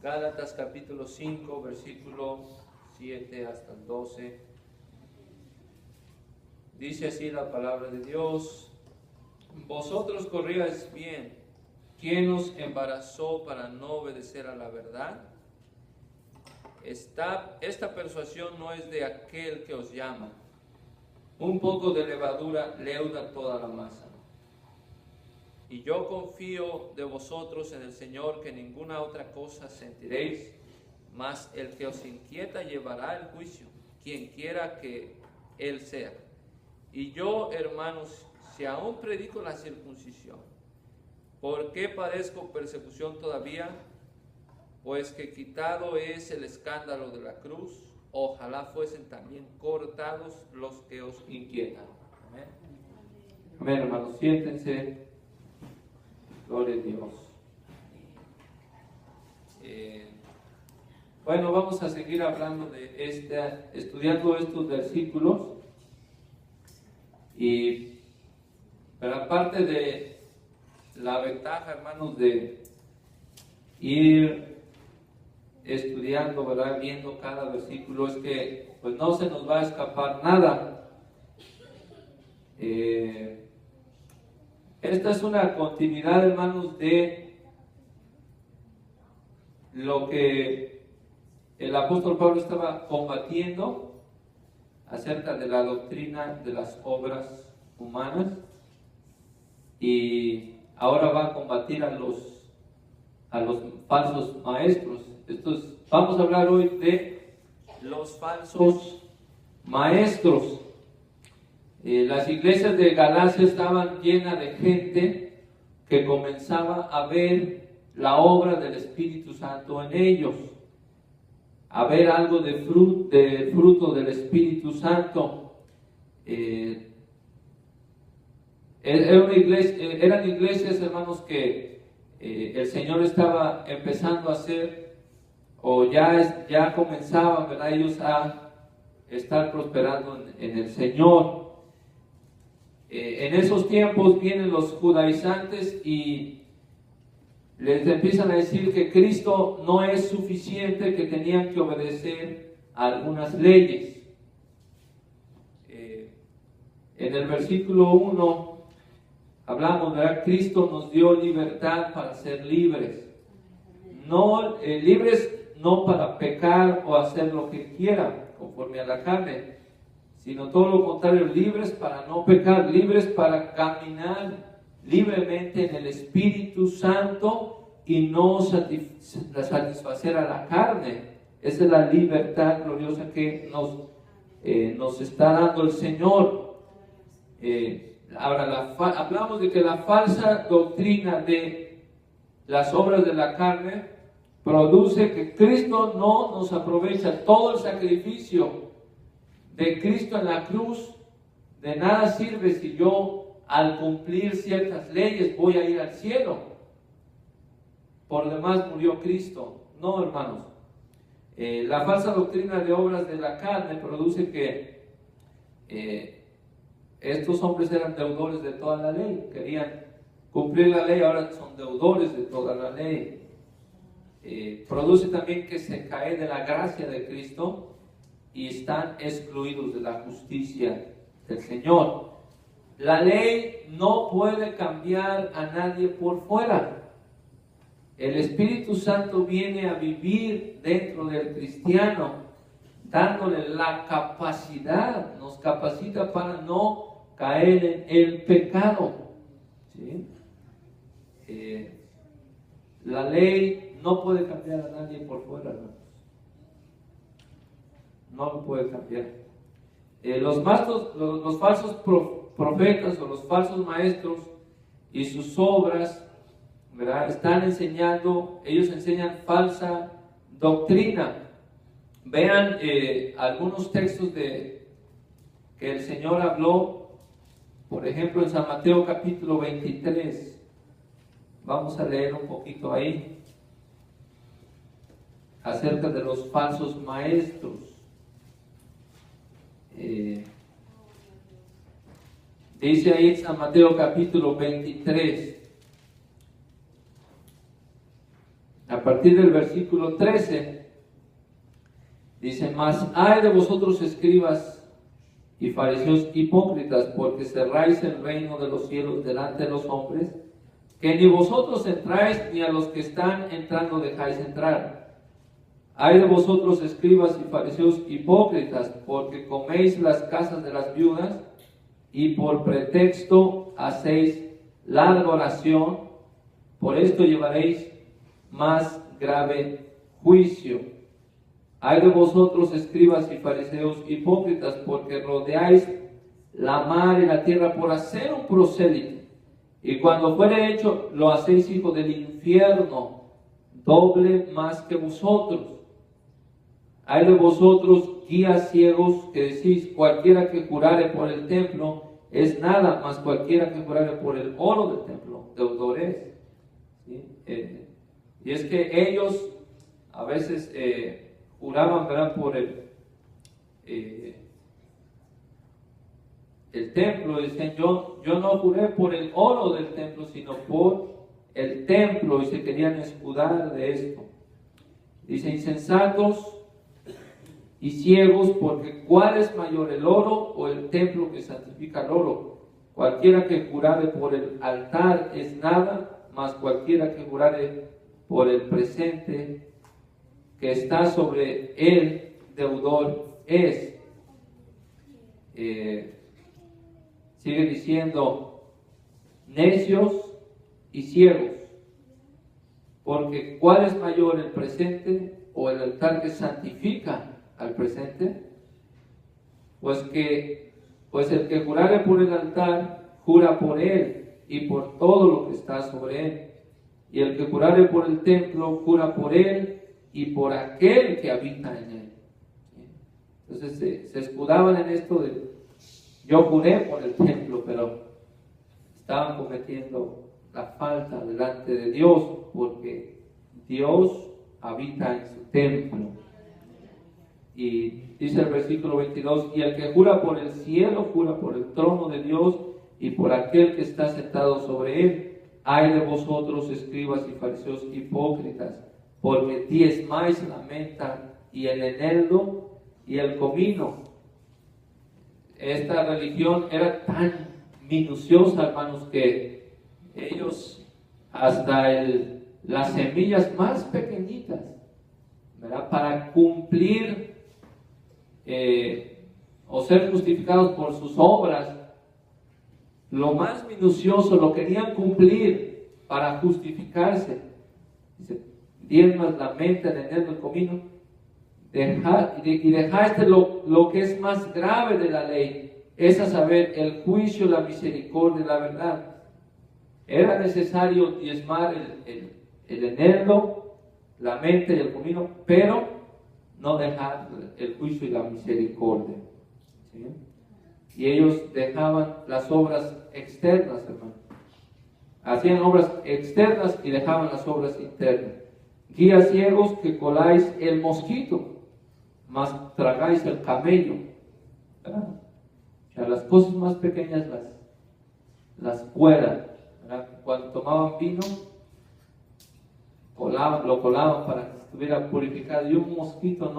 Gálatas capítulo 5, versículo 7 hasta el 12. Dice así la palabra de Dios: vosotros corríais bien. ¿Quién os embarazó para no obedecer a la verdad? Esta persuasión no es de aquel que os llama. Un poco de levadura leuda toda la masa. Y yo confío de vosotros en el Señor que ninguna otra cosa sentiréis, mas el que os inquieta llevará el juicio, quien quiera que él sea. Y yo, hermanos, si aún predico la circuncisión, ¿por qué padezco persecución todavía? Pues que quitado es el escándalo de la cruz, ojalá fuesen también cortados los que os inquietan. Amén. Amén, hermanos, siéntense. Gloria a Dios. Bueno, vamos a seguir hablando de estudiando estos versículos. Pero aparte de la ventaja, hermanos, de ir estudiando, ¿verdad?, viendo cada versículo, es que pues no se nos va a escapar nada. Esta es una continuidad, hermanos, de lo que el apóstol Pablo estaba combatiendo acerca de la doctrina de las obras humanas, y ahora va a combatir a los falsos maestros. Vamos a hablar hoy de los falsos maestros. Las iglesias de Galacia estaban llenas de gente que comenzaba a ver la obra del Espíritu Santo en ellos, a ver algo de fruto del Espíritu Santo. Eran iglesias, hermanos, que el Señor estaba empezando a hacer, o ya comenzaban, ¿verdad?, ellos a estar prosperando en el Señor. En esos tiempos vienen los judaizantes y les empiezan a decir que Cristo no es suficiente, que tenían que obedecer a algunas leyes. En el versículo 1 hablamos, ¿verdad? Cristo nos dio libertad para ser libres. No, libres no para pecar o hacer lo que quieran conforme a la carne, sino todo lo contrario, libres para no pecar, libres para caminar libremente en el Espíritu Santo y no satisfacer a la carne. Esa es la libertad gloriosa que nos está dando el Señor. Ahora, hablamos de que la falsa doctrina de las obras de la carne produce que Cristo no nos aprovecha. Todo el sacrificio de Cristo en la cruz de nada sirve si yo, al cumplir ciertas leyes, voy a ir al cielo. Por demás murió Cristo. No, hermanos. La falsa doctrina de obras de la carne produce que estos hombres eran deudores de toda la ley, querían cumplir la ley, ahora son deudores de toda la ley. Produce también que se cae de la gracia de Cristo y están excluidos de la justicia del Señor. La ley no puede cambiar a nadie por fuera. El Espíritu Santo viene a vivir dentro del cristiano, dándole la capacidad, nos capacita para no caer en el pecado. ¿Sí? La ley no puede cambiar a nadie por fuera, hermanos. No lo puede cambiar. Los falsos profetas o los falsos maestros y sus obras, ¿verdad?, están enseñando, ellos enseñan falsa doctrina. Vean algunos textos que el Señor habló, por ejemplo, en San Mateo capítulo 23. Vamos a leer un poquito ahí acerca de los falsos maestros. Dice ahí en San Mateo capítulo 23, a partir partir del versículo 13, dice: mas ay de vosotros, escribas y fariseos hipócritas, porque cerráis el reino de los cielos delante de los hombres, que ni vosotros entráis, ni a los que están entrando dejáis entrar. Ay de vosotros, escribas y fariseos hipócritas, porque coméis las casas de las viudas, y por pretexto hacéis larga oración, por esto llevaréis más grave juicio. Ay de vosotros, escribas y fariseos hipócritas, porque rodeáis la mar y la tierra por hacer un prosélito, y cuando fuere hecho, lo hacéis hijo del infierno, doble más que vosotros. Ay de vosotros, guías ciegos, que decís: cualquiera que jurare por el templo es nada, mas cualquiera que jurare por el oro del templo, deudor es. ¿Sí? Y es que ellos a veces juraban, ¿verdad?, por el templo. Dicen: yo no juré por el oro del templo, sino por el templo, y se querían escudar de esto. Dice: insensatos y ciegos, porque ¿cuál es mayor, el oro o el templo que santifica el oro? Cualquiera que jurare por el altar es nada, mas cualquiera que jurare por el presente que está sobre él, deudor es. Sigue diciendo: necios y ciegos, porque ¿cuál es mayor, el presente o el altar que santifica al presente? Pues el que jurare por el altar, jura por él y por todo lo que está sobre él. Y el que jurare por el templo, jura por él y por aquel que habita en él. Entonces se escudaban en esto de: yo juré por el templo, pero estaban cometiendo la falta delante de Dios, porque Dios habita en su templo. Y dice el versículo 22: y el que jura por el cielo, jura por el trono de Dios y por aquel que está sentado sobre él. Ay de vosotros, escribas y fariseos hipócritas, porque diezmáis la menta y el eneldo y el comino. Esta religión era tan minuciosa, hermanos, que ellos hasta las semillas más pequeñitas, ¿verdad?, para cumplir o ser justificados por sus obras, lo más minucioso lo querían cumplir para justificarse. Dice: diezmas la menta, el eneldo, el comino, y dejaste lo que es más grave de la ley, es a saber, el juicio, la misericordia y la verdad. Era necesario diezmar el eneldo, la menta y el comino, pero no dejar el juicio y la misericordia. ¿Sí? Y ellos dejaban las obras externas, hermano. Hacían obras externas y dejaban las obras internas. Guías ciegos, que coláis el mosquito, mas tragáis el camello. ¿Verdad? O sea, las cosas más pequeñas las cuelan. Cuando tomaban vino, lo colaban para que estuviera purificado, y un mosquito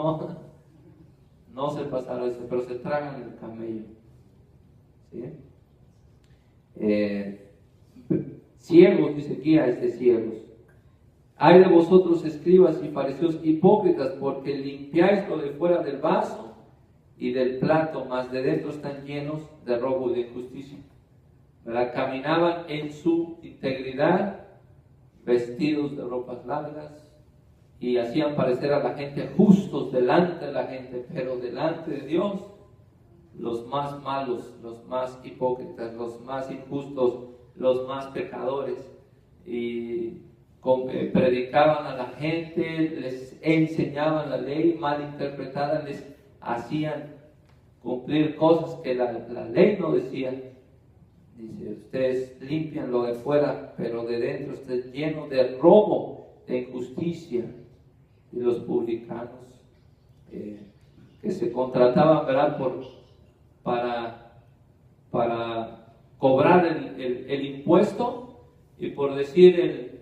no se pasaba eso, pero se tragan el camello. ¿Sí? Ciegos, dice: guías de ciegos. Ay de vosotros, escribas y fariseos hipócritas, porque limpiáis lo de fuera del vaso y del plato, mas de dentro están llenos de robo y de injusticia. ¿Verdad? Caminaban en su integridad, vestidos de ropas largas, y hacían parecer a la gente justos delante de la gente, pero delante de Dios, los más malos, los más hipócritas, los más injustos, los más pecadores. Y predicaban a la gente, les enseñaban la ley mal interpretada, les hacían cumplir cosas que la ley no decía. Dice: ustedes limpian lo de fuera, pero de dentro está lleno de robo, de injusticia. Y los publicanos, que se contrataban, ¿verdad?, para cobrar el impuesto, y por decir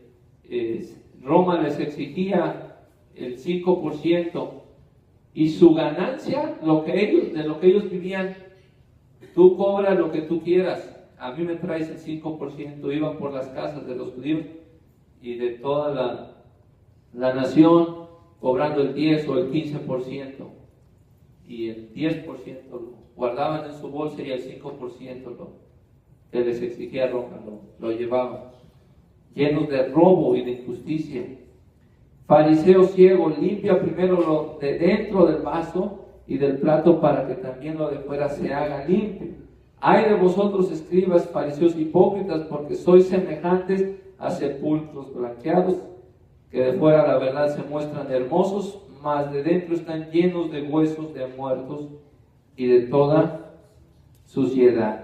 Roma les exigía el 5% y su ganancia, de lo que ellos vivían, tú cobras lo que tú quieras, a mí me traes el 5%. Iban por las casas de los judíos y de toda la nación cobrando el 10 o el 15%, y el 10% lo guardaban en su bolsa y el 5% que les exigía Roma lo llevaban, llenos de robo y de injusticia. Fariseo ciego, limpia primero lo de dentro del vaso y del plato para que también lo de fuera se haga limpio. Ay de vosotros, escribas, fariseos hipócritas, porque sois semejantes a sepulcros blanqueados, que de fuera la verdad se muestran hermosos, mas de dentro están llenos de huesos de muertos y de toda suciedad.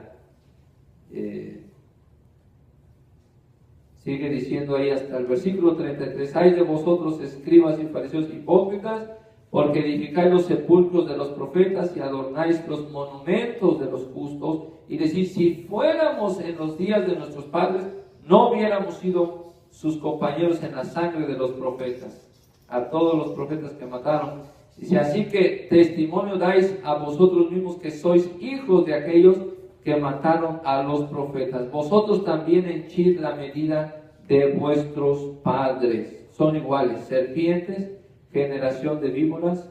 Sigue diciendo ahí hasta el versículo 33, ay de vosotros, escribas y fariseos hipócritas, porque edificáis los sepulcros de los profetas y adornáis los monumentos de los justos, y decís, si fuéramos en los días de nuestros padres, no hubiéramos sido sus compañeros en la sangre de los profetas, a todos los profetas que mataron. Dice, así que testimonio dais a vosotros mismos que sois hijos de aquellos que mataron a los profetas. Vosotros también henchid la medida de vuestros padres. Son iguales, serpientes, generación de víboras.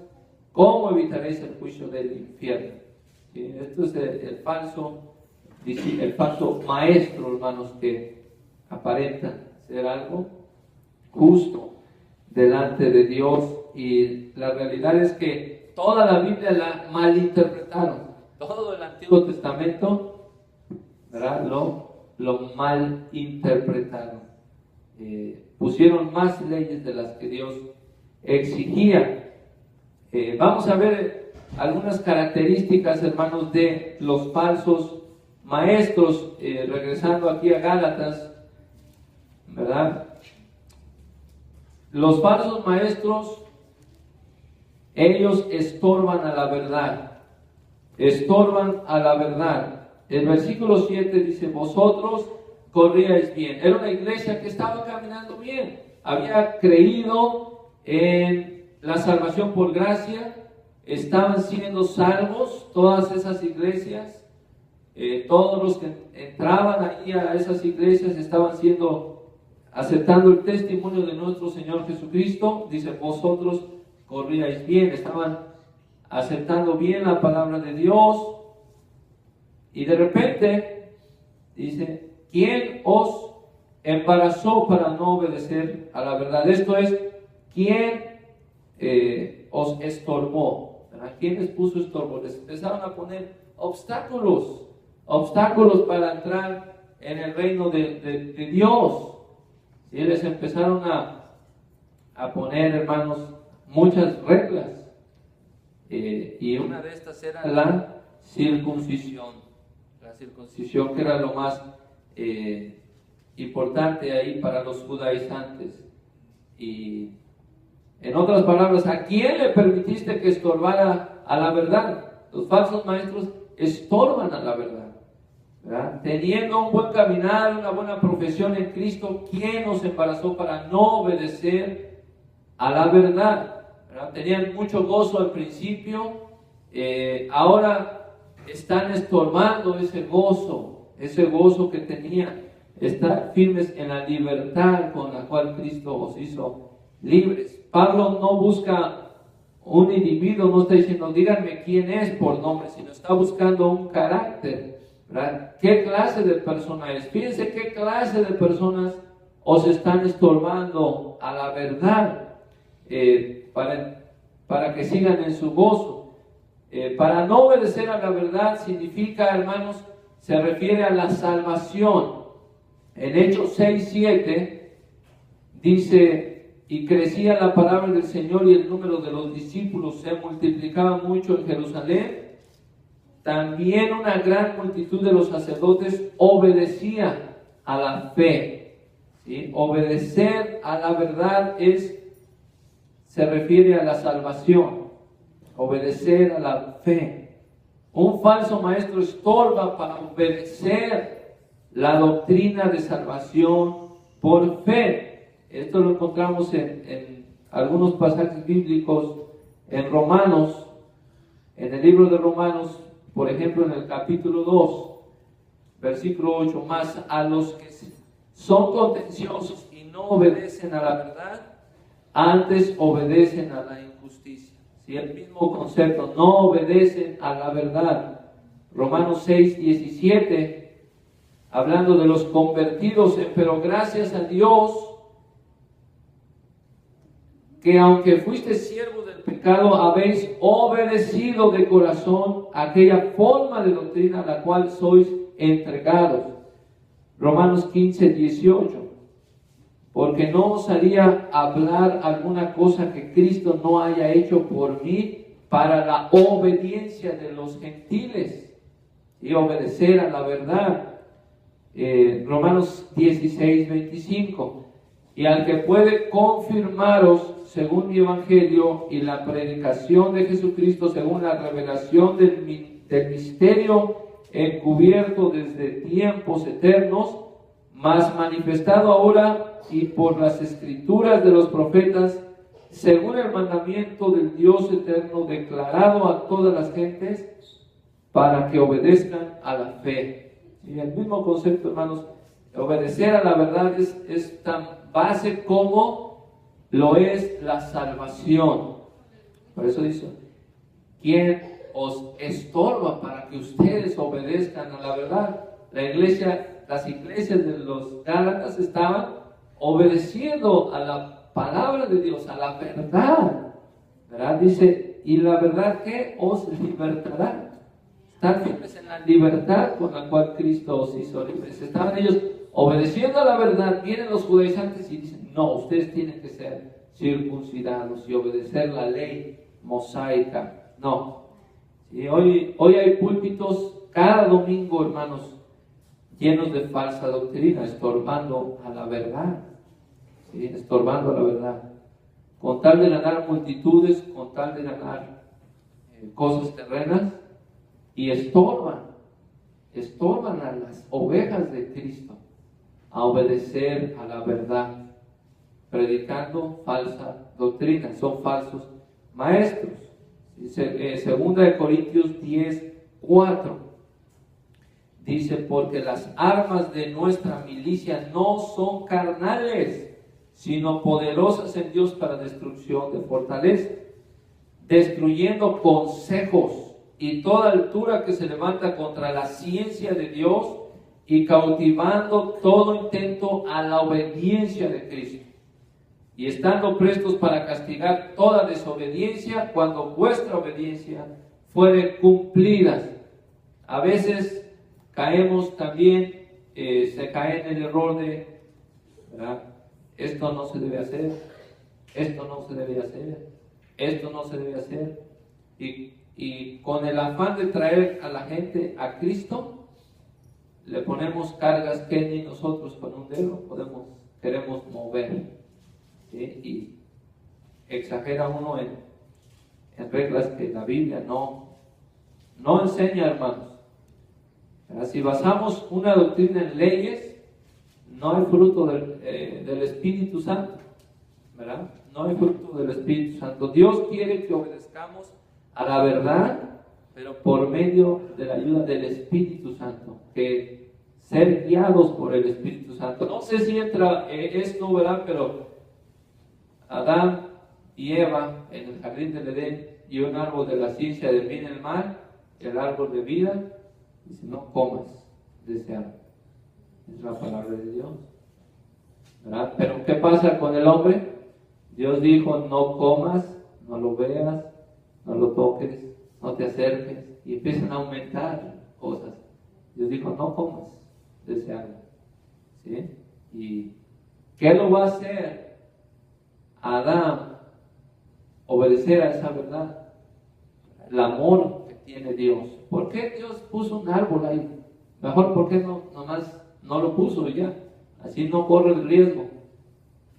¿Cómo evitaréis el juicio del infierno? ¿Sí? Esto es el falso maestro, hermanos, que aparenta ser algo justo delante de Dios, y la realidad es que toda la Biblia la malinterpretaron. Todo el Antiguo Testamento, ¿verdad? Lo malinterpretaron. Pusieron más leyes de las que Dios exigía. Vamos a ver algunas características, hermanos, de los falsos maestros, regresando aquí a Gálatas, ¿verdad? Los falsos maestros, ellos estorban a la verdad. Estorban a la verdad. El versículo 7 dice, vosotros corríais bien. Era una iglesia que estaba caminando bien. Había creído en la salvación por gracia. Estaban siendo salvos todas esas iglesias. Todos los que entraban ahí a esas iglesias estaban aceptando el testimonio de nuestro Señor Jesucristo. Dice, vosotros corríais bien. Estaban aceptando bien la palabra de Dios, y de repente dice, ¿quién os embarazó para no obedecer a la verdad? Esto es, ¿quién os estorbó? ¿A quién les puso estorbo? Les empezaron a poner obstáculos para entrar en el reino de Dios. ¿Sí? Les empezaron a poner, hermanos, muchas reglas. Y una de estas era la circuncisión. La circuncisión, que era lo más importante ahí para los judaizantes. Y en otras palabras, ¿a quién le permitiste que estorbara a la verdad? Los falsos maestros estorban a la verdad, ¿verdad? Teniendo un buen caminar, una buena profesión en Cristo, ¿quién nos embarazó para no obedecer a la verdad? ¿Verdad? Tenían mucho gozo al principio, ahora están estorbando ese gozo que tenían. Están firmes en la libertad con la cual Cristo os hizo libres. Pablo no busca un individuo, no está diciendo díganme quién es por nombre, sino está buscando un carácter, ¿verdad? ¿Qué clase de persona es? Fíjense qué clase de personas os están estorbando a la verdad, para que sigan en su gozo. Para no obedecer a la verdad significa, hermanos, se refiere a la salvación. En Hechos 6:7 dice, y crecía la palabra del Señor y el número de los discípulos se multiplicaba mucho en Jerusalén. También una gran multitud de los sacerdotes obedecía a la fe. ¿Sí? Obedecer a la verdad se refiere a la salvación. Obedecer a la fe. Un falso maestro estorba para obedecer la doctrina de salvación por fe. Esto lo encontramos en algunos pasajes bíblicos, en Romanos, en el libro de Romanos, por ejemplo, en el capítulo 2, versículo 8, más a los que son contenciosos y no obedecen a la verdad, antes obedecen a la injusticia. ¿Sí? El mismo concepto, no obedecen a la verdad. Romanos 6, 17, hablando de los convertidos, pero gracias a Dios, que aunque fuiste siervo del pecado, habéis obedecido de corazón aquella forma de doctrina a la cual sois entregados. Romanos 15, 18. Porque no os haría hablar alguna cosa que Cristo no haya hecho por mí para la obediencia de los gentiles y obedecer a la verdad. Romanos 16, 25. Y al que puede confirmaros según mi evangelio y la predicación de Jesucristo según la revelación del misterio encubierto desde tiempos eternos, mas manifestado ahora y por las escrituras de los profetas, según el mandamiento del Dios eterno declarado a todas las gentes, para que obedezcan a la fe. Y el mismo concepto, hermanos, obedecer a la verdad es tan base como lo es la salvación. Por eso dice, ¿quién os estorba para que ustedes obedezcan a la verdad? Las iglesias de los Gálatas estaban obedeciendo a la palabra de Dios, a la verdad, ¿verdad? Dice, y la verdad que os libertará. Están firmes en la libertad con la cual Cristo os hizo libres. Estaban ellos obedeciendo a la verdad. Vienen los judaizantes y dicen, no, ustedes tienen que ser circuncidados y obedecer la ley mosaica. No. Y hoy hay púlpitos cada domingo, hermanos, llenos de falsa doctrina, estorbando a la verdad. ¿Sí? Estorbando a la verdad. Con tal de ganar multitudes, con tal de ganar cosas terrenas, y estorban a las ovejas de Cristo a obedecer a la verdad, predicando falsa doctrina. Son falsos maestros. Segunda de Corintios 10, 4 dice, porque las armas de nuestra milicia no son carnales, sino poderosas en Dios para destrucción de fortaleza, destruyendo consejos y toda altura que se levanta contra la ciencia de Dios y cautivando todo intento a la obediencia de Cristo, y estando prestos para castigar toda desobediencia cuando vuestra obediencia fuere cumplida. A veces caemos también, se cae en el error de, ¿verdad? Esto no se debe hacer, esto no se debe hacer, esto no se debe hacer, y con el afán de traer a la gente a Cristo, le ponemos cargas que ni nosotros con un dedo queremos mover. ¿Sí? Y exagera uno en reglas que la Biblia no enseña, hermanos. Si basamos una doctrina en leyes, no hay fruto del Espíritu Santo, ¿verdad? No hay fruto del Espíritu Santo. Dios quiere que obedezcamos a la verdad, pero por medio de la ayuda del Espíritu Santo, que ser guiados por el Espíritu Santo. No sé si entra esto, ¿verdad? Pero Adán y Eva en el jardín del Edén y un árbol de la ciencia del bien y el mal, el árbol de vida, dice, no comas de ese árbol. Es la palabra de Dios, ¿verdad? Pero ¿qué pasa con el hombre? Dios dijo, no comas, no lo veas, no lo toques, no te acerques, y empiezan a aumentar cosas. Dios dijo, no comas de ese árbol. ¿Sí? ¿Y qué lo va a hacer Adán? Obedecer a esa verdad, el amor que tiene Dios. ¿Por qué Dios puso un árbol ahí? Mejor, ¿por qué nomás no lo puso ya? Así no corre el riesgo,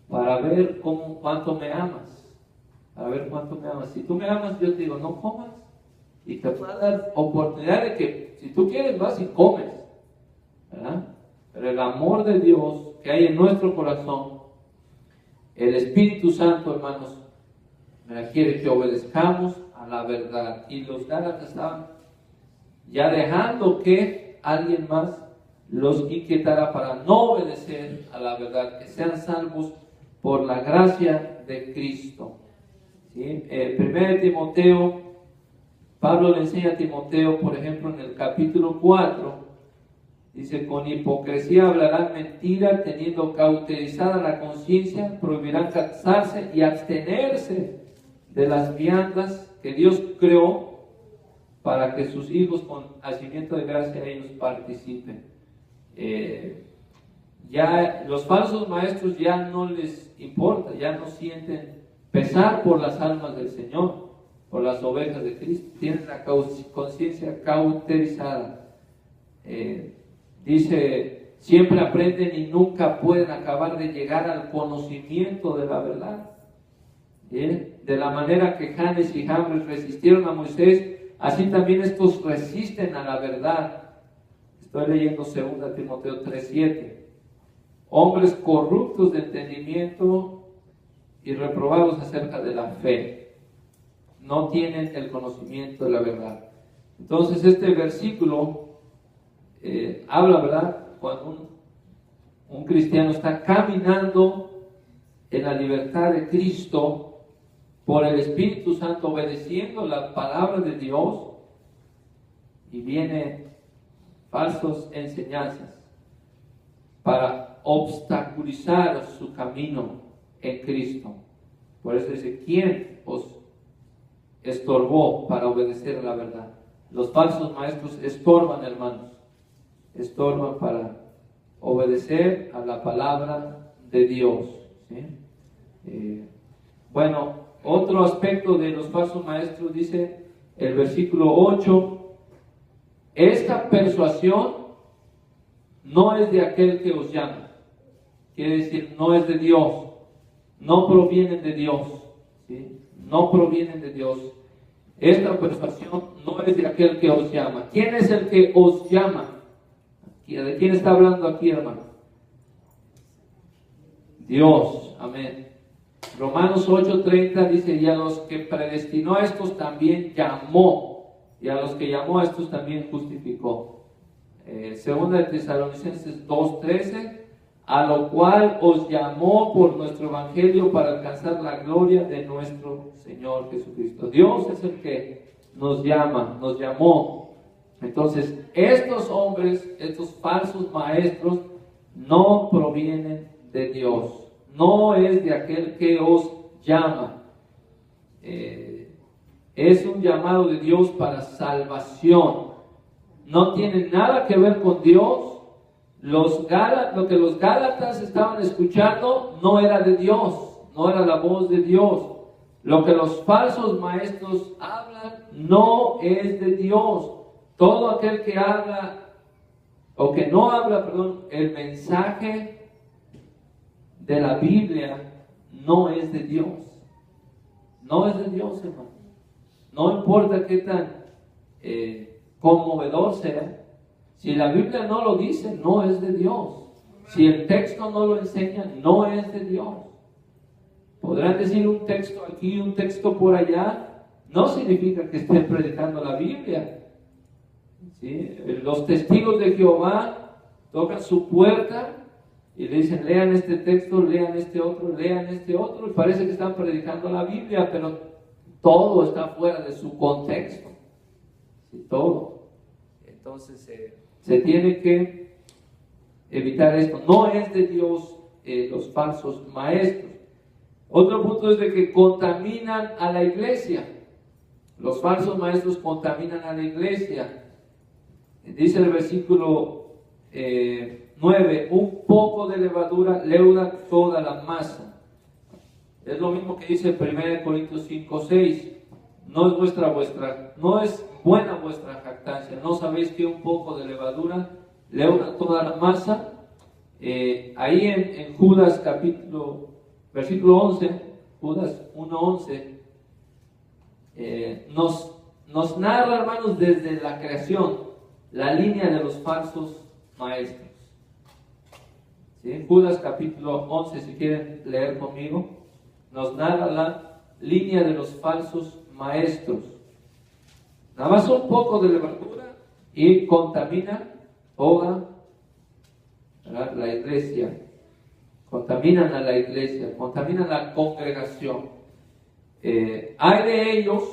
para ver cuánto me amas. Para ver cuánto me amas. Si tú me amas, yo te digo, no comas. Y te va a dar oportunidad de que, si tú quieres, vas y comes, ¿verdad? Pero el amor de Dios que hay en nuestro corazón El Espíritu Santo, hermanos, quiere que obedezcamos a la verdad. Y los Gálatas estaban ya dejando que alguien más los inquietara para no obedecer a la verdad, que sean salvos por la gracia de Cristo. ¿Sí? 1 Timoteo, Pablo le enseña a Timoteo, por ejemplo, en el capítulo 4, dice: con hipocresía hablarán mentira, teniendo cauterizada la conciencia, prohibirán casarse y abstenerse de las viandas que Dios creó para que sus hijos con hacimiento de gracia ellos participen. Ya los falsos maestros ya no les importa, ya no sienten pesar por las almas del Señor, por las ovejas de Cristo. Tienen la conciencia cauterizada. Dice: siempre aprenden y nunca pueden acabar de llegar al conocimiento de la verdad. De la manera que Janes y Jambres resistieron a Moisés, así también estos resisten a la verdad. Estoy leyendo 2 Timoteo 3:7. Hombres corruptos de entendimiento y reprobados acerca de la fe. No tienen el conocimiento de la verdad. Entonces este versículo habla, ¿verdad? Cuando un cristiano está caminando en la libertad de Cristo por el Espíritu Santo, obedeciendo la palabra de Dios, y vienen falsas enseñanzas para obstaculizar su camino en Cristo. Por eso dice: ¿quién os estorbó para obedecer a la verdad? Los falsos maestros estorban, hermanos, estorban para obedecer a la palabra de Dios. ¿Sí? Bueno, otro aspecto de los falsos maestros, dice el versículo 8: esta persuasión no es de aquel que os llama. Quiere decir, no es de Dios, no provienen de Dios, ¿sí? No provienen de Dios. Esta persuasión no es de aquel que os llama. ¿Quién es el que os llama? ¿De quién está hablando aquí, hermano? Dios, amén. Romanos 8:30 dice: y a los que predestinó a estos también llamó, y a los que llamó a estos también justificó. Segunda de Tesalonicenses 2:13: a lo cual os llamó por nuestro evangelio para alcanzar la gloria de nuestro Señor Jesucristo. Dios es el que nos llama, nos llamó. Entonces, estos hombres, estos falsos maestros, no provienen de Dios. No es de aquel que os llama. Es un llamado de Dios para salvación. No tiene nada que ver con Dios. Lo que los Gálatas estaban escuchando no era de Dios, no era la voz de Dios. Lo que los falsos maestros hablan no es de Dios. Todo aquel que habla, o que no habla, perdón, el mensaje de la Biblia no es de Dios. No es de Dios, hermano. No importa qué tan conmovedor sea. Si la Biblia no lo dice, no es de Dios. Si el texto no lo enseña, no es de Dios. Podrán decir un texto aquí, un texto por allá. No significa que estén predicando la Biblia. ¿Sí? Los testigos de Jehová tocan su puerta y le dicen: lean este texto, lean este otro, lean este otro. Y parece que están predicando la Biblia, pero todo está fuera de su contexto. ¿Sí? Todo. Entonces se tiene que evitar esto. No es de Dios los falsos maestros. Otro punto es de que contaminan a la iglesia. Los falsos maestros contaminan a la iglesia. Dice el versículo 9: un poco de levadura leuda toda la masa. Es lo mismo que dice 1 Corintios 5:6. No es buena vuestra jactancia. ¿No sabéis que un poco de levadura leuda toda la masa? Ahí en Judas versículo 11, Judas 1:11, nos narra, hermanos, desde la creación, la línea de los falsos maestros. ¿Sí? Judas capítulo 11, si quieren leer conmigo, nos narra la línea de los falsos maestros. Nada más un poco de levadura y contamina toda la iglesia. Contaminan a la iglesia, contaminan la congregación. Hay de ellos,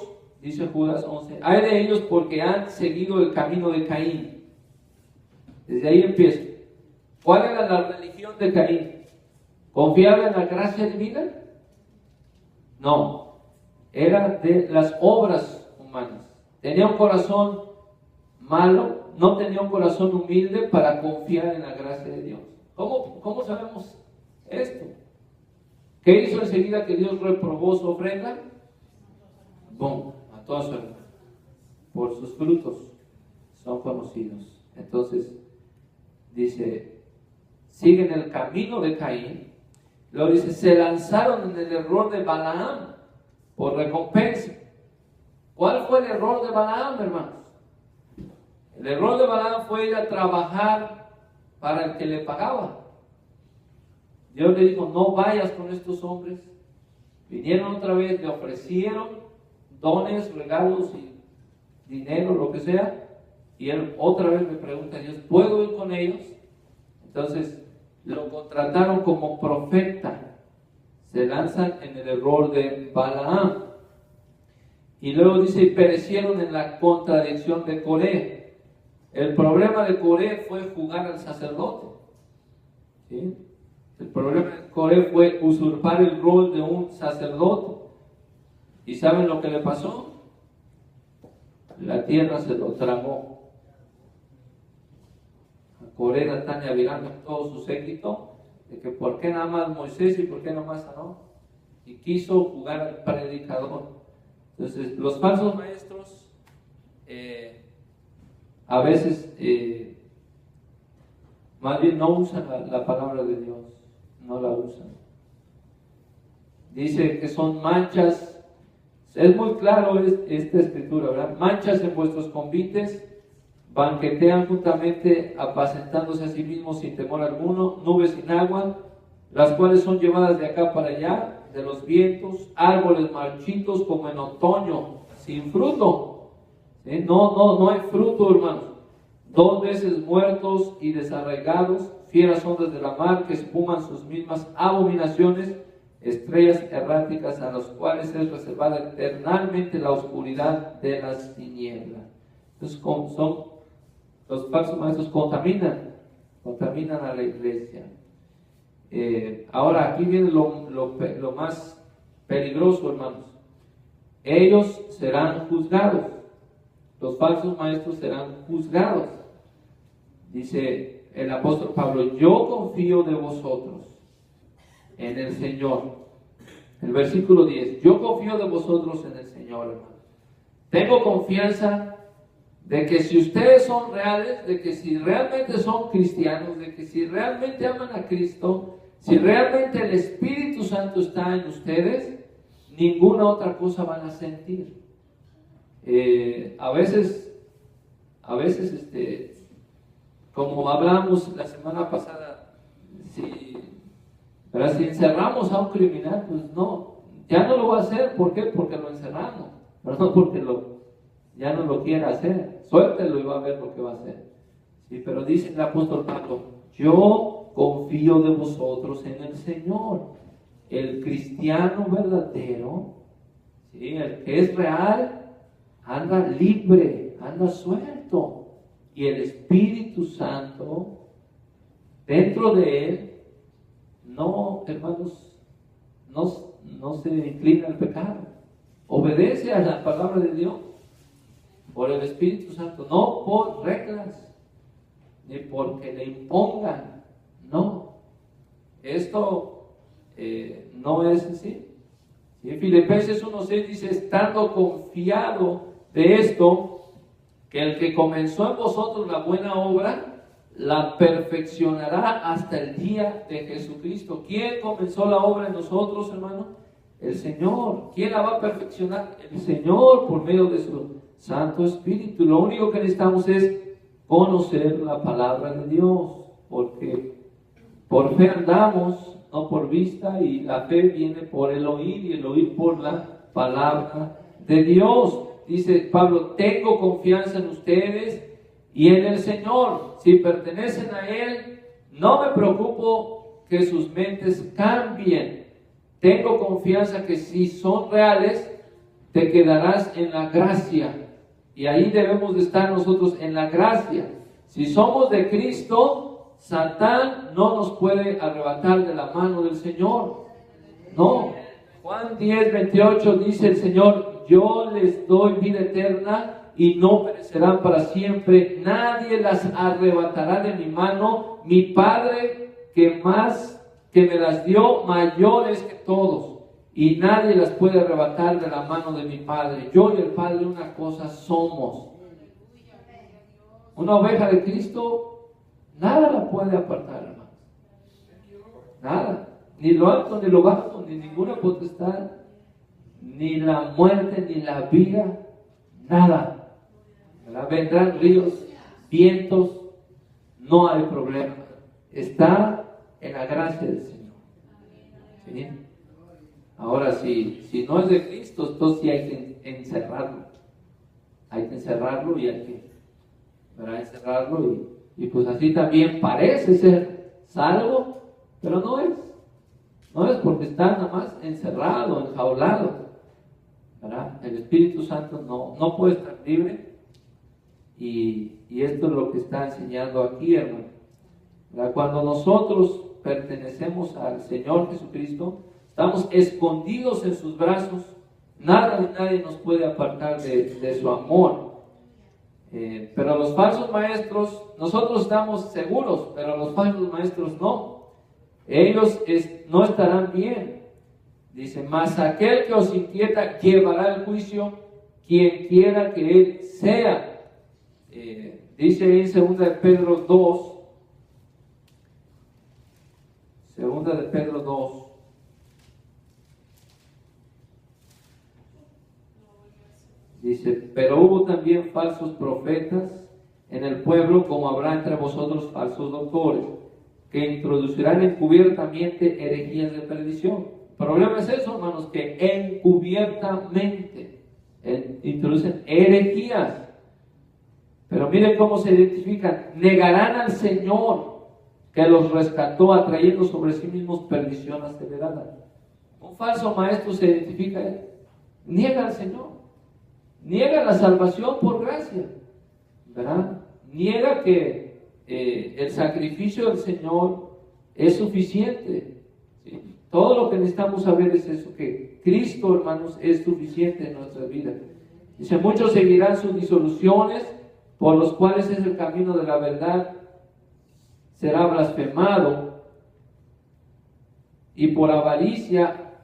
dice Judas 11, hay de ellos porque han seguido el camino de Caín. Desde ahí empieza. ¿Cuál era la religión de Caín? ¿Confiaba en la gracia divina? No, era de las obras humanas. Tenía un corazón malo, no tenía un corazón humilde para confiar en la gracia de Dios. ¿Cómo sabemos esto? ¿Qué hizo enseguida que Dios reprobó su ofrenda? ¡Bum! Mató a su hermano. Por sus frutos son conocidos. Entonces, dice, siguen el camino de Caín. Luego dice, se lanzaron en el error de Balaam por recompensa. ¿Cuál fue el error de Balaam, hermanos? El error de Balaam fue ir a trabajar para el que le pagaba. Dios le dijo, no vayas con estos hombres. Vinieron otra vez, le ofrecieron dones, regalos y dinero, lo que sea. Y él otra vez le pregunta a Dios, ¿puedo ir con ellos? Entonces lo contrataron como profeta. Se lanzan en el error de Balaam. Y luego dice, y perecieron en la contradicción de Coré. El problema de Coré fue jugar al sacerdote. ¿Sí? El problema de Coré fue usurpar el rol de un sacerdote. ¿Y saben lo que le pasó? La tierra se lo tragó. A Coré, Datán y Abiram con todo su séquito, de que por qué nada más Moisés y por qué nada más Aarón. Y quiso jugar al predicador. Entonces, los falsos maestros a veces más bien no usan la palabra de Dios, no la usan. Dice que son manchas, es muy claro esta escritura, ¿verdad? Manchas en vuestros convites, banquetean juntamente apacentándose a sí mismos sin temor alguno, nubes sin agua, las cuales son llevadas de acá para allá, de los vientos, árboles marchitos como en otoño, sin fruto. ¿Sí? No hay fruto, hermanos. 2 veces muertos y desarraigados, fieras ondas de la mar que espuman sus mismas abominaciones, estrellas erráticas a las cuales es reservada eternamente la oscuridad de las tinieblas. Entonces, los falsos maestros contaminan a la iglesia. Ahora aquí viene lo más peligroso, hermanos. Ellos serán juzgados. Los falsos maestros serán juzgados. Dice el apóstol Pablo, yo confío de vosotros en el Señor. El versículo 10, yo confío de vosotros en el Señor, hermanos. Tengo confianza de que si ustedes son reales, de que si realmente son cristianos, de que si realmente aman a Cristo, si realmente el Espíritu Santo está en ustedes, ninguna otra cosa van a sentir. A veces, como hablamos la semana pasada, si encerramos a un criminal, pues no, ya no lo va a hacer. ¿Por qué? Porque lo encerramos, pero no porque ya no lo quiera hacer. Suéltelo y va a ver lo que va a hacer. Sí, pero dice el apóstol Pablo, yo confío de vosotros en el Señor. El cristiano verdadero, ¿sí? El que es real, anda libre, anda suelto. Y el Espíritu Santo, dentro de él, no, hermanos, no se inclina al pecado. Obedece a la palabra de Dios por el Espíritu Santo, no por reglas, ni porque le impongan. No, esto no es así. ¿Sí? Filipenses 1:6 dice, estando confiado de esto, que el que comenzó en vosotros la buena obra, la perfeccionará hasta el día de Jesucristo. ¿Quién comenzó la obra en nosotros, hermano? El Señor. ¿Quién la va a perfeccionar? El Señor, por medio de su Santo Espíritu. Lo único que necesitamos es conocer la palabra de Dios, porque Por fe andamos, no por vista, y la fe viene por el oír y el oír por la palabra de Dios. Dice Pablo, tengo confianza en ustedes y en el Señor. Si pertenecen a Él, no me preocupo que sus mentes cambien. Tengo confianza que si son reales, te quedarás en la gracia. Y ahí debemos de estar nosotros, en la gracia. Si somos de Cristo, Satán no nos puede arrebatar de la mano del Señor. No. Juan 10:28 dice el Señor, yo les doy vida eterna y no perecerán para siempre. Nadie las arrebatará de mi mano. Mi Padre que me las dio, mayor es que todos. Y nadie las puede arrebatar de la mano de mi Padre. Yo y el Padre una cosa somos. Una oveja de Cristo, nada la puede apartar, hermanos. Nada. Ni lo alto, ni lo bajo, ni ninguna potestad, ni la muerte, ni la vida, nada. ¿Verdad? Vendrán ríos, vientos, no hay problema. Está en la gracia del Señor. ¿Sí? Ahora, si no es de Cristo, entonces sí hay que encerrarlo. Hay que encerrarlo y hay que, ¿verdad?, encerrarlo. Y pues así también parece ser salvo, pero no es. No es porque está nada más encerrado, enjaulado, ¿verdad? El Espíritu Santo no puede estar libre. Y esto es lo que está enseñando aquí, hermano. ¿Verdad? Cuando nosotros pertenecemos al Señor Jesucristo, estamos escondidos en sus brazos. Nada ni nadie nos puede apartar de su amor. Pero los falsos maestros, nosotros estamos seguros, pero los falsos maestros no. Ellos no estarán bien. Dice, mas aquel que os inquieta llevará el juicio, quien quiera que él sea. Dice ahí en 2 de Pedro 2, 2 de Pedro 2, dice, pero hubo también falsos profetas en el pueblo, como habrá entre vosotros falsos doctores, que introducirán encubiertamente herejías de perdición. El problema es eso, hermanos, que encubiertamente introducen herejías. Pero miren cómo se identifican. Negarán al Señor que los rescató, atrayendo sobre sí mismos perdición acelerada. Un falso maestro se identifica, niega al Señor, niega la salvación por gracia, ¿verdad? Niega que el sacrificio del Señor es suficiente, ¿sí? Todo lo que necesitamos saber es eso, que Cristo, hermanos, es suficiente en nuestra vida. Dice, muchos seguirán sus disoluciones, por los cuales es el camino de la verdad será blasfemado, y por avaricia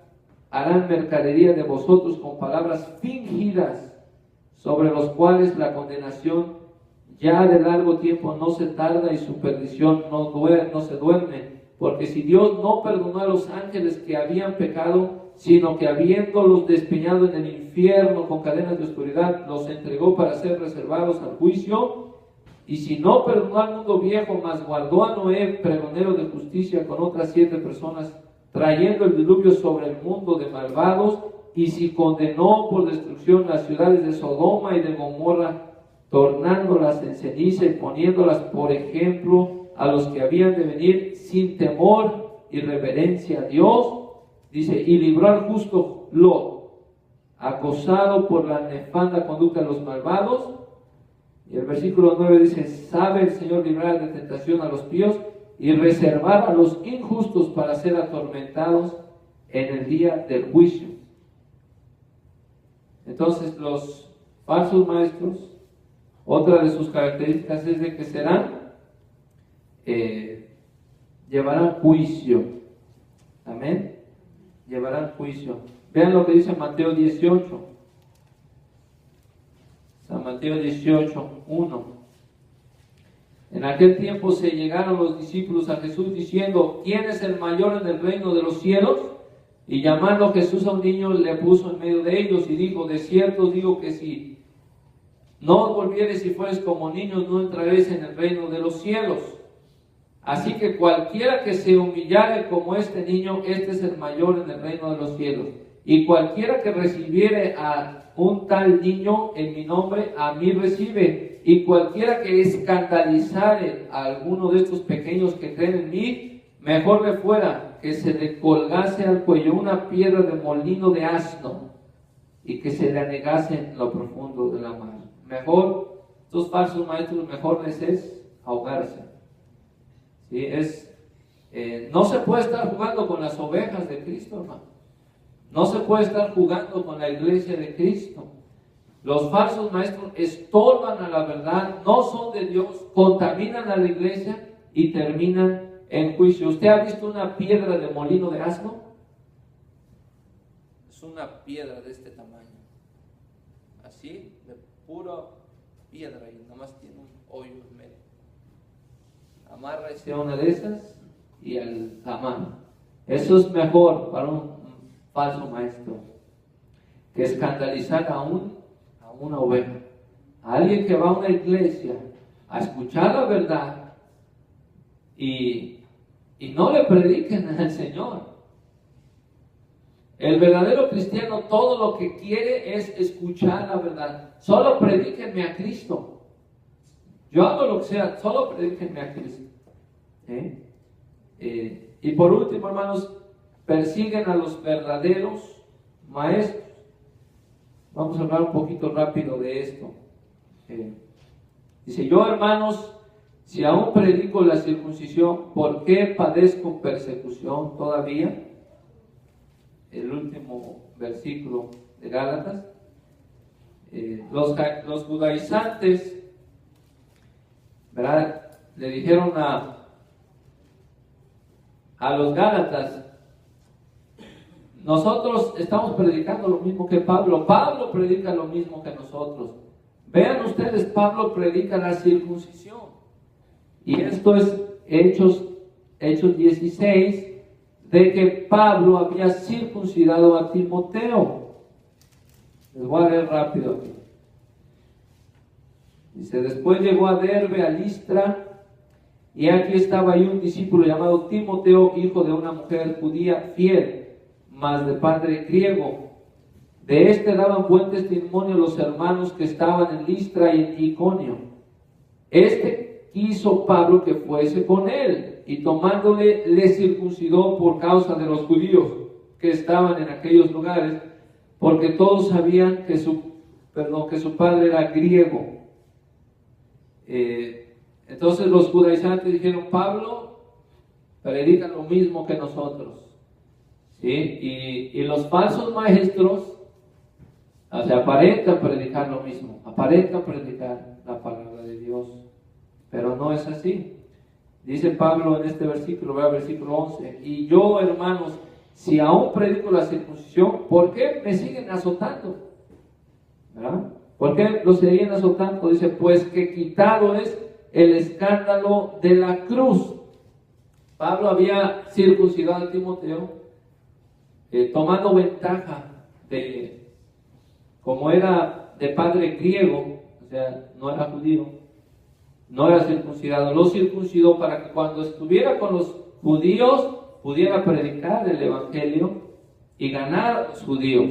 harán mercadería de vosotros con palabras fingidas, sobre los cuales la condenación ya de largo tiempo no se tarda y su perdición no se duerme. Porque si Dios no perdonó a los ángeles que habían pecado, sino que habiéndolos despeñado en el infierno con cadenas de oscuridad, los entregó para ser reservados al juicio, y si no perdonó al mundo viejo, mas guardó a Noé, pregonero de justicia, con otras 7 personas, trayendo el diluvio sobre el mundo de malvados, y si condenó por destrucción las ciudades de Sodoma y de Gomorra, tornándolas en ceniza y poniéndolas por ejemplo a los que habían de venir, sin temor y reverencia a Dios. Dice, y libró al justo Lot, acosado por la nefanda conducta de los malvados. Y el versículo 9 dice, sabe el Señor librar de tentación a los píos y reservar a los injustos para ser atormentados en el día del juicio. Entonces los falsos maestros, otra de sus características es de que llevarán juicio. Amén. Llevarán juicio. Vean lo que dice Mateo 18. San Mateo 18, 1. En aquel tiempo se llegaron los discípulos a Jesús diciendo, ¿quién es el mayor en el reino de los cielos? Y llamando Jesús a un niño, le puso en medio de ellos y dijo, de cierto os digo que si no os volviereis y fuereis como niños, no entraréis en el reino de los cielos. Así que cualquiera que se humillare como este niño, este es el mayor en el reino de los cielos. Y cualquiera que recibiere a un tal niño en mi nombre, a mí recibe. Y cualquiera que escandalizare a alguno de estos pequeños que creen en mí, mejor le fuera que se le colgase al cuello una piedra de molino de asno y que se le anegase en lo profundo de la mar. Mejor, estos falsos maestros, mejor les es ahogarse. ¿Sí? No se puede estar jugando con las ovejas de Cristo, hermano. No se puede estar jugando con la iglesia de Cristo. Los falsos maestros estorban a la verdad, no son de Dios, contaminan a la iglesia y terminan en juicio. ¿Usted ha visto una piedra de molino de asno? Es una piedra de este tamaño, así, de pura piedra, y nomás tiene un hoyo en medio. Amarra a una de esas y la mano. Eso es mejor para un falso maestro que escandalizar a una oveja, a alguien que va a una iglesia a escuchar la verdad y no le prediquen al Señor. El verdadero cristiano todo lo que quiere es escuchar la verdad. Solo predíquenme a Cristo. Yo hago lo que sea, solo predíquenme a Cristo. Y por último, hermanos, persiguen a los verdaderos maestros. Vamos a hablar un poquito rápido de esto. Dice, yo, hermanos, si aún predico la circuncisión, ¿por qué padezco persecución todavía? El último versículo de Gálatas. Los judaizantes, ¿verdad?, le dijeron a los Gálatas, nosotros estamos predicando lo mismo que Pablo. Pablo predica lo mismo que nosotros. Vean ustedes, Pablo predica la circuncisión. Y esto es Hechos 16, de que Pablo había circuncidado a Timoteo. Les voy a leer rápido aquí. Dice, después llegó a Derbe, a Listra, y aquí estaba ahí un discípulo llamado Timoteo, hijo de una mujer judía fiel, mas de padre griego. De este daban buen testimonio los hermanos que estaban en Listra y en Iconio. Este quiso Pablo que fuese con él, y tomándole le circuncidó por causa de los judíos que estaban en aquellos lugares, porque todos sabían que su padre era griego. Entonces los judaizantes dijeron, Pablo predica lo mismo que nosotros. ¿Sí? Y los falsos maestros, o sea, aparentan predicar lo mismo, aparentan predicar la palabra de Dios, pero no es así. Dice Pablo en este versículo, vea versículo 11, y yo, hermanos, si aún predico la circuncisión, ¿por qué me siguen azotando? ¿Verdad? ¿Por qué los siguen azotando? Dice, pues que quitado es el escándalo de la cruz. Pablo había circuncidado a Timoteo, tomando ventaja de, como era de padre griego, o sea, no era judío, no era circuncidado, lo circuncidó para que cuando estuviera con los judíos pudiera predicar el evangelio y ganar a los judíos.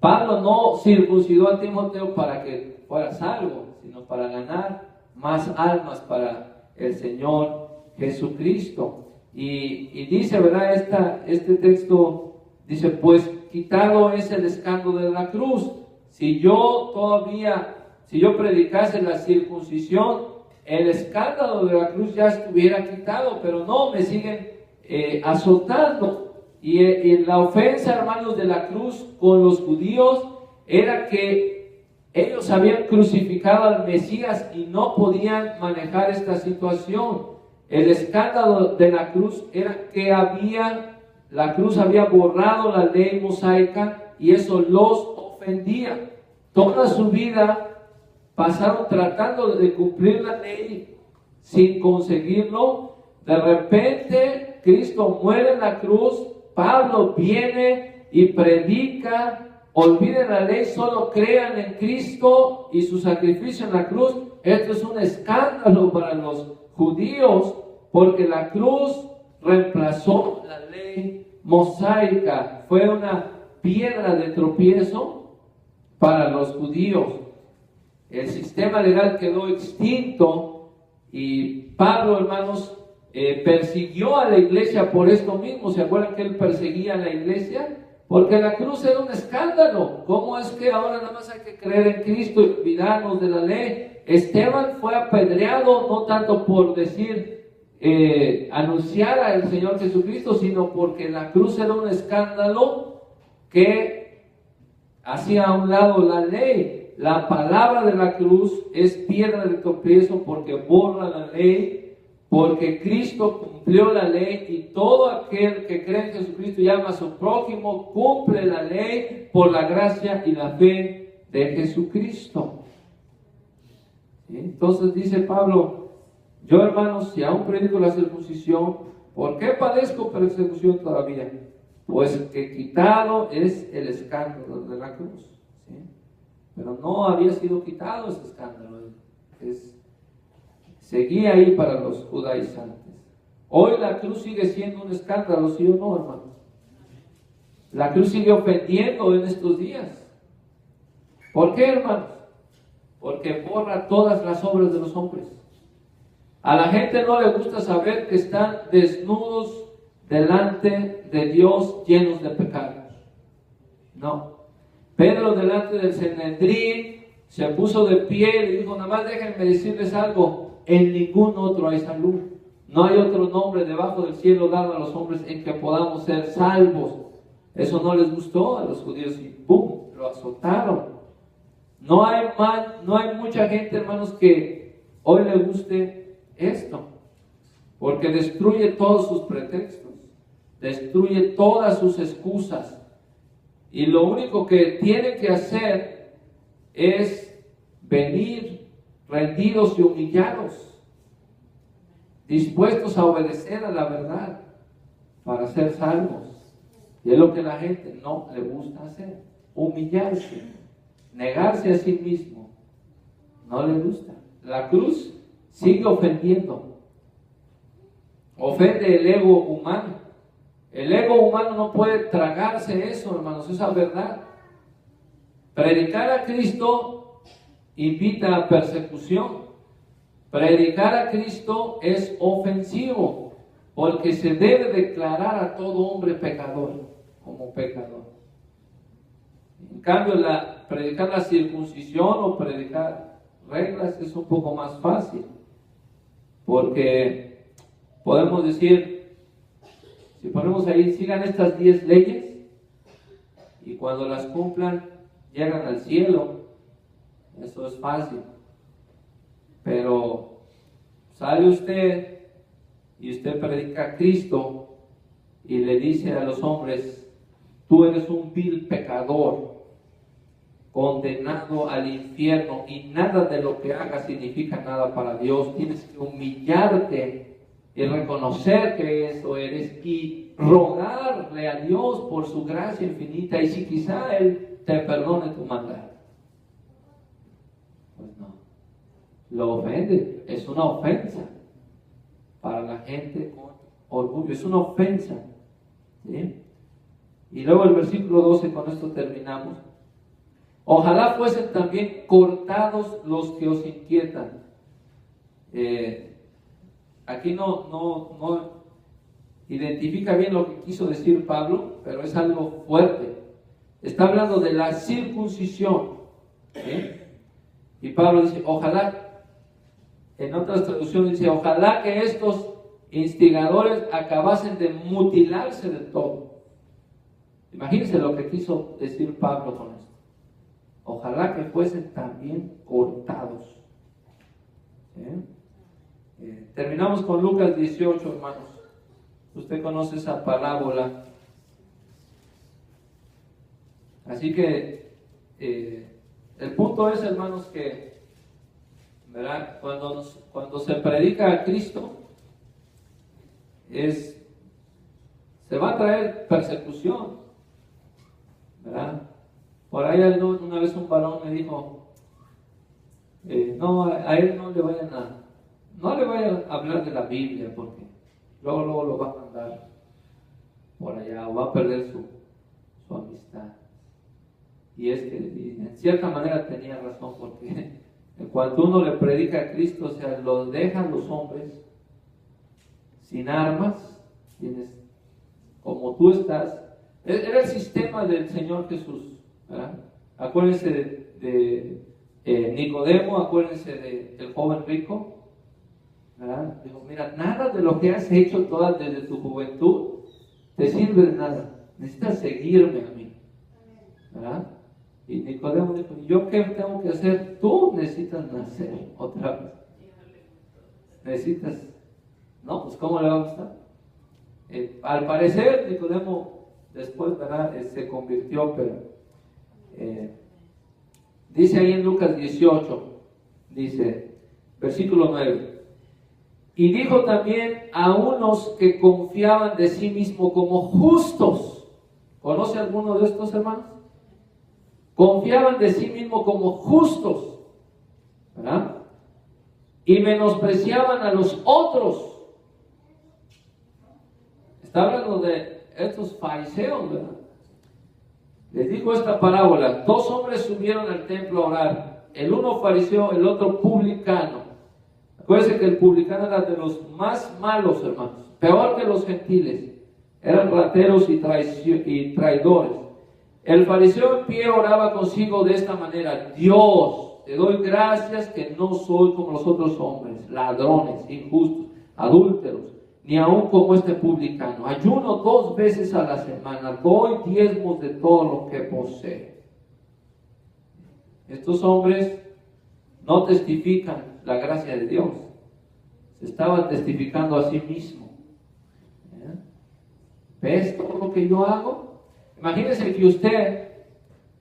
Pablo no circuncidó a Timoteo para que fuera salvo, sino para ganar más almas para el Señor Jesucristo. Y dice, ¿verdad? Este texto dice, pues quitado es el escándalo de la cruz. Si yo predicase la circuncisión, el escándalo de la cruz ya estuviera quitado, pero no, me siguen azotando. Y la ofensa, hermanos, de la cruz con los judíos era que ellos habían crucificado al Mesías y no podían manejar esta situación. El escándalo de la cruz era que la cruz había borrado la ley mosaica y eso los ofendía. Toda su vida pasaron tratando de cumplir la ley sin conseguirlo. De repente Cristo muere en la cruz, Pablo viene y predica, olviden la ley, solo crean en Cristo y su sacrificio en la cruz. Esto es un escándalo para los judíos porque la cruz reemplazó la ley mosaica, fue una piedra de tropiezo para los judíos. El sistema legal quedó extinto y Pablo, hermanos, persiguió a la iglesia por esto mismo. ¿Se acuerdan que él perseguía a la iglesia? Porque la cruz era un escándalo. ¿Cómo es que ahora nada más hay que creer en Cristo y olvidarnos de la ley? Esteban fue apedreado no tanto por decir, anunciar al Señor Jesucristo, sino porque la cruz era un escándalo que hacía a un lado la ley. La palabra de la cruz es piedra de tropiezo porque borra la ley, porque Cristo cumplió la ley y todo aquel que cree en Jesucristo y ama a su prójimo cumple la ley por la gracia y la fe de Jesucristo. ¿Sí? Entonces dice Pablo, yo, hermanos, si aún predico la circuncisión, ¿por qué padezco persecución todavía? Pues que quitado es el escándalo de la cruz. ¿Sí? Pero no había sido quitado ese escándalo. Seguía ahí para los judaizantes. Hoy la cruz sigue siendo un escándalo, ¿sí o no, hermanos? La cruz sigue ofendiendo en estos días. ¿Por qué, hermanos? Porque borra todas las obras de los hombres. A la gente no le gusta saber que están desnudos delante de Dios, llenos de pecados. No. Pedro, delante del Sanedrín, se puso de pie y dijo, nada más déjenme decirles algo, en ningún otro hay salud. No hay otro nombre debajo del cielo dado a los hombres en que podamos ser salvos. Eso no les gustó a los judíos y ¡pum!, lo azotaron. No hay mucha gente, hermanos, que hoy le guste esto, porque destruye todos sus pretextos, destruye todas sus excusas. Y lo único que tienen que hacer es venir rendidos y humillados, dispuestos a obedecer a la verdad para ser salvos. Y es lo que la gente no le gusta hacer, humillarse, negarse a sí mismo. No le gusta. La cruz sigue ofendiendo. Ofende el ego humano. El ego humano no puede tragarse eso, hermanos, esa verdad. Predicar a Cristo invita a persecución. Predicar a Cristo es ofensivo, porque se debe declarar a todo hombre pecador como pecador. En cambio, predicar la circuncisión o predicar reglas es un poco más fácil, porque podemos decir, si ponemos ahí, sigan estas 10 leyes y cuando las cumplan llegan al cielo. Eso es fácil. Pero sale usted y usted predica a Cristo y le dice a los hombres, tú eres un vil pecador, condenado al infierno y nada de lo que hagas significa nada para Dios. Tienes que humillarte y reconocer que eso eres y rogarle a Dios por su gracia infinita y si quizá Él te perdone tu maldad. Pues no, lo ofende, es una ofensa para la gente con orgullo, es una ofensa. ¿Sí? Y luego el versículo 12, con esto terminamos. Ojalá fuesen también cortados los que os inquietan. Aquí no identifica bien lo que quiso decir Pablo, pero es algo fuerte. Está hablando de la circuncisión. ¿Sí? Y Pablo dice, ojalá, en otras traducciones dice, ojalá que estos instigadores acabasen de mutilarse de todo. Imagínense lo que quiso decir Pablo con esto. Ojalá que fuesen también cortados. ¿Sí? Terminamos con Lucas 18, hermanos. Usted conoce esa parábola. Así que el punto es, hermanos, que ¿verdad? Cuando se predica a Cristo, se va a traer persecución, ¿verdad? Por ahí una vez un varón me dijo, no, a él no le vayan no le vaya a hablar de la Biblia porque luego lo va a mandar por allá o va a perder su amistad. Y es que en cierta manera tenía razón, porque cuando uno le predica a Cristo, o sea, lo dejan los hombres sin armas, tienes, como tú estás. Era el sistema del Señor Jesús, ¿verdad? Acuérdense de Nicodemo, acuérdense del joven rico, ¿verdad? Dijo, mira, nada de lo que has hecho desde tu juventud te sirve de nada, necesitas seguirme a mí, ¿verdad? Y Nicodemo dijo, ¿yo qué tengo que hacer? Tú necesitas nacer otra vez. Necesitas, no, pues ¿cómo le va a gustar? Al parecer Nicodemo después, ¿verdad? Se convirtió, pero dice ahí en Lucas 18, dice, versículo 9, y dijo también a unos que confiaban de sí mismo como justos. ¿Conoce alguno de estos hermanos? Confiaban de sí mismo como justos, ¿verdad? Y menospreciaban a los otros. Está hablando de estos fariseos, ¿verdad? Les digo esta parábola: 2 hombres subieron al templo a orar, el uno fariseo, el otro publicano. Acuérdense que el publicano era de los más malos, hermanos, peor que los gentiles. Eran rateros y traidores. El fariseo en pie oraba consigo de esta manera: Dios, te doy gracias que no soy como los otros hombres, ladrones, injustos, adúlteros, ni aun como este publicano. Ayuno 2 veces a la semana, doy diezmos de todo lo que poseo. Estos hombres no testifican la gracia de Dios, se estaban testificando a sí mismos. ¿Ves todo lo que yo hago? Imagínense que usted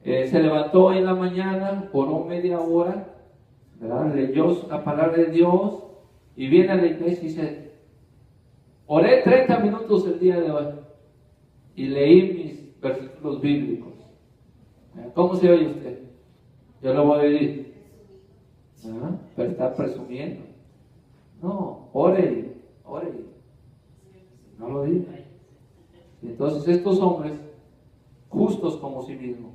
se levantó en la mañana, oró media hora, ¿verdad? Leyó la palabra de Dios y viene a la iglesia y dice: oré 30 minutos el día de hoy y leí mis versículos bíblicos. ¿Cómo se oye usted? Yo lo voy a oír. Pero está presumiendo. No, ore. No lo diga. Entonces estos hombres, justos como sí mismos.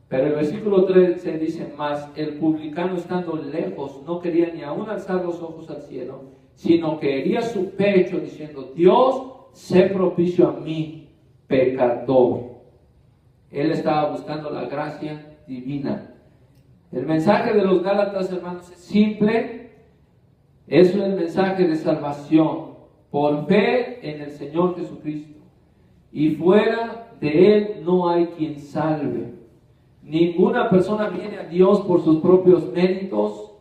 Pero el versículo 13 dice: mas el publicano, estando lejos, no quería ni aún alzar los ojos al cielo, sino que hería su pecho diciendo: Dios, sé propicio a mí, pecador. Él estaba buscando la gracia divina. El mensaje de los Gálatas, hermanos, es simple. Es el mensaje de salvación por fe en el Señor Jesucristo, y fuera de Él no hay quien salve. Ninguna persona viene a Dios por sus propios méritos,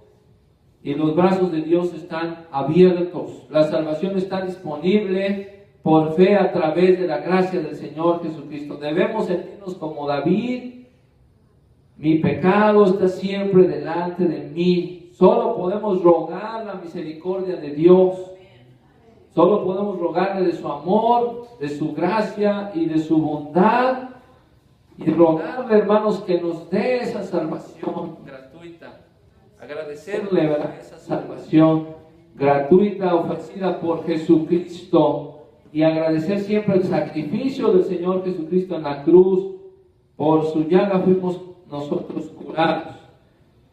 y los brazos de Dios están abiertos. La salvación está disponible por fe a través de la gracia del Señor Jesucristo. Debemos sentirnos como David: mi pecado está siempre delante de mí. Solo podemos rogar la misericordia de Dios. Solo podemos rogarle de su amor, de su gracia y de su bondad. Y rogarle, hermanos, que nos dé esa salvación gratuita. Agradecerle, ¿verdad?, esa salvación gratuita ofrecida por Jesucristo. Y agradecer siempre el sacrificio del Señor Jesucristo en la cruz. Por su llaga fuimos nosotros curados.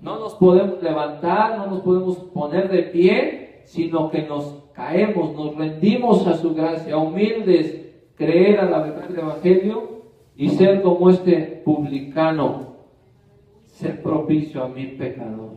No nos podemos levantar, no nos podemos poner de pie, sino que nos caemos, nos rendimos a su gracia, humildes, creer a la verdad del Evangelio y ser como este publicano, ser propicio a mi pecador.